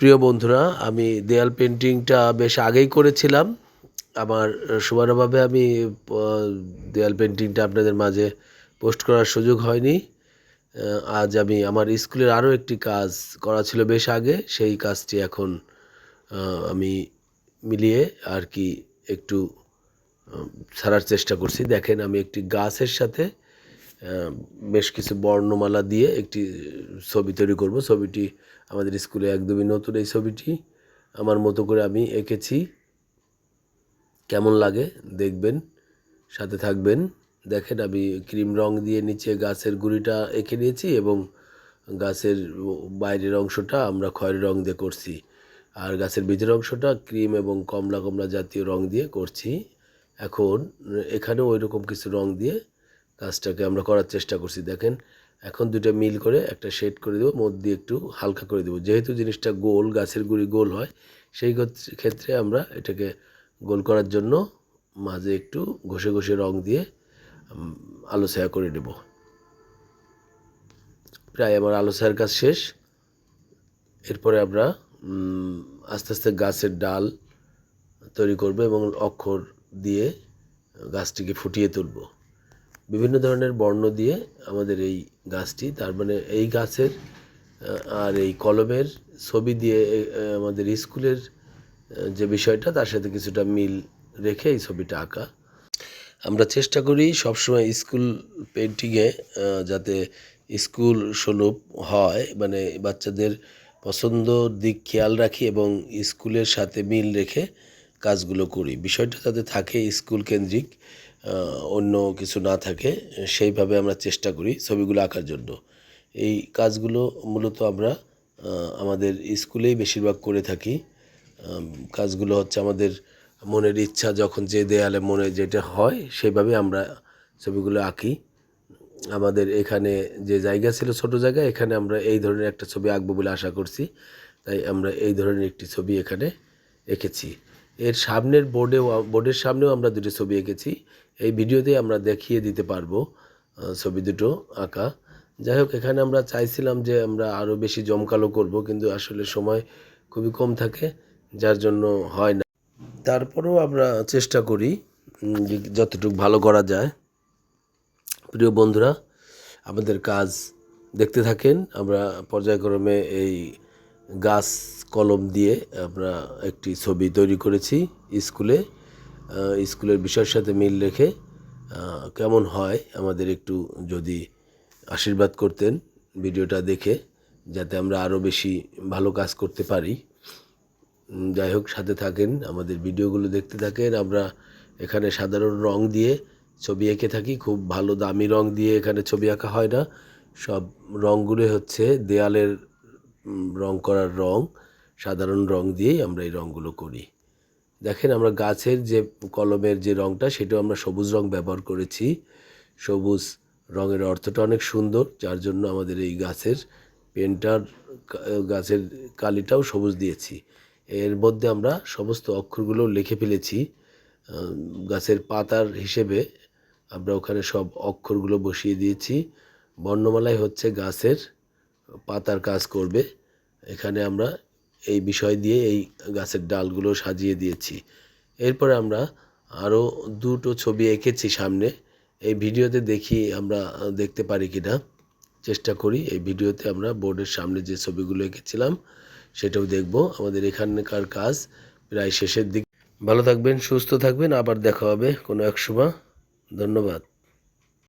প্রিয় বন্ধুরা, আমি দেয়াল পেন্টিংটা বেশ আগেই করেছিলাম। আমার সমানভাবে আমি প দেয়াল পেন্টিংটা আপনাদের মাঝে পোস্ট করার সুযোগ হয়নি। আজ আমি আমার স্কুলের আরও একটি কাজ করা ছিল বেশ আগে, সেই কাজটি এখন আমি মিলিয়ে আর কি একটু ছাড়ার চেষ্টা করছি। দেখেন, আমি একটি গাছের সাথে বেশ কিছু বর্ণমালা দিয়ে একটি ছবি তৈরি করব। ছবিটি আমাদের স্কুলে একদমই নতুন। এই ছবিটি আমার মতো করে আমি এঁকেছি। কেমন লাগে দেখবেন, সাথে থাকবেন। দেখেন, আমি ক্রিম রং দিয়ে নিচে গাছের গুঁড়িটা এঁকে নিয়েছি এবং গাছের বাইরের অংশটা আমরা খয়েরি রং দিয়ে করছি, আর গাছের ভিতরের অংশটা ক্রিম এবং কমলা কমলা জাতীয় রং দিয়ে করছি। এখন এখানেও ওই রকম কিছু রং দিয়ে কাজটাকে আমরা করার চেষ্টা করছি। দেখেন, এখন দুটো মিল করে একটা শেড করে দেবো, মধ্যে দিয়ে একটু হালকা করে দেবো। যেহেতু জিনিসটা গোল, গাছের গুঁড়ি গোল হয়, সেই ক্ষেত্রে আমরা এটাকে গোল করার জন্য মাঝে একটু ঘষে ঘষে রং দিয়ে আলো ছায়া করে নেব। প্রায় আমার আলো ছায়ার কাজ শেষ। এরপরে আমরা আস্তে আস্তে গাছের ডাল তৈরি করব এবং অক্ষর দিয়ে গাছটিকে ফুটিয়ে তুলব। বিভিন্ন ধরনের বর্ণ দিয়ে আমাদের এই গাছটি, তার মানে এই গাছের আর এই কলমের ছবি দিয়ে আমাদের স্কুলের যে বিষয়টা তার সাথে কিছুটা মিল রেখে এই ছবিটা আঁকা। আমরা চেষ্টা করি সবসময় স্কুল পেন্টিংয়ে যাতে স্কুল সুলভ হয়, মানে বাচ্চাদের পছন্দ দিক খেয়াল রাখি এবং স্কুলের সাথে মিল রেখে কাজগুলো করি। বিষয়টা যাতে থাকে স্কুল কেন্দ্রিক, অন্য কিছু না থাকে, সেইভাবে আমরা চেষ্টা করি ছবিগুলো আঁকার জন্য। এই কাজগুলো মূলত আমরা আমাদের স্কুলেই বেশিরভাগ করে থাকি। কাজগুলো হচ্ছে আমাদের মনের ইচ্ছা, যখন যে দেয়ালে মনে যেটা হয় সেইভাবে আমরা ছবিগুলো আঁকি। আমাদের এখানে যে জায়গা ছিল, ছোট জায়গা, এখানে আমরা এই ধরনের একটা ছবি আঁকবো বলে আশা করছি, তাই আমরা এই ধরনের একটি ছবি এখানে এঁকেছি। এর সামনের বোর্ডের সামনেও আমরা দুটি ছবি এঁকেছি। এই ভিডিওতে আমরা দেখিয়ে দিতে পারবো ছবি দুটো আঁকা। যাই হোক, এখানে আমরা চাইছিলাম যে আমরা আরও বেশি জমকালো করব, কিন্তু আসলে সময় খুবই কম থাকে, যার জন্য হয় না। তারপরেও আমরা চেষ্টা করি যতটুকু ভালো করা যায়। প্রিয় বন্ধুরা, আমাদের কাজ দেখতে থাকেন। আমরা পর্যায়ক্রমে এই গাছ কলম দিয়ে আমরা একটি ছবি তৈরি করেছি স্কুলের বিষয়ের সাথে মিল রেখে। কেমন হয় আমাদের একটু যদি আশীর্বাদ করতেন ভিডিওটা দেখে, যাতে আমরা আরও বেশি ভালো কাজ করতে পারি। যাই হোক, সাথে থাকেন, আমাদের ভিডিওগুলো দেখতে থাকেন। আমরা এখানে সাধারণ রং দিয়ে ছবি এঁকে থাকি। খুব ভালো দামি রং দিয়ে এখানে ছবি আঁকা হয় না। সব রঙগুলো হচ্ছে দেয়ালের রং করার রং, সাধারণ রং দিয়েই আমরা এই রঙগুলো করি। দেখেন, আমরা গাছের যে কলমের যে রঙটা, সেটাও আমরা সবুজ রং ব্যবহার করেছি। সবুজ রঙের অর্থটা অনেক সুন্দর, যার জন্য আমাদের এই গাছের গাছের কালিটাও সবুজ দিয়েছি। এর মধ্যে আমরা সমস্ত অক্ষরগুলো লিখে ফেলেছি। গাছের পাতার হিসেবে আমরা ওখানে সব অক্ষরগুলো বসিয়ে দিয়েছি। বর্ণমালায় হচ্ছে গাছের পাতার কাজ করবে। এখানে আমরা এই বিষয় দিয়ে এই গাছের ডালগুলো সাজিয়ে দিয়েছি। এরপরে আমরা আরও দুটো ছবি এঁকেছি সামনে। এই ভিডিওতে দেখি আমরা দেখতে পারি কিনা, চেষ্টা করি। এই ভিডিওতে আমরা বোর্ডের সামনে যে ছবিগুলো এঁকেছিলাম সেটাও দেখব। আমাদের এখানকার কাজ প্রায় শেষের দিকে। ভালো থাকবেন, সুস্থ থাকবেন, আবার দেখা হবে কোনো এক সময়। ধন্যবাদ।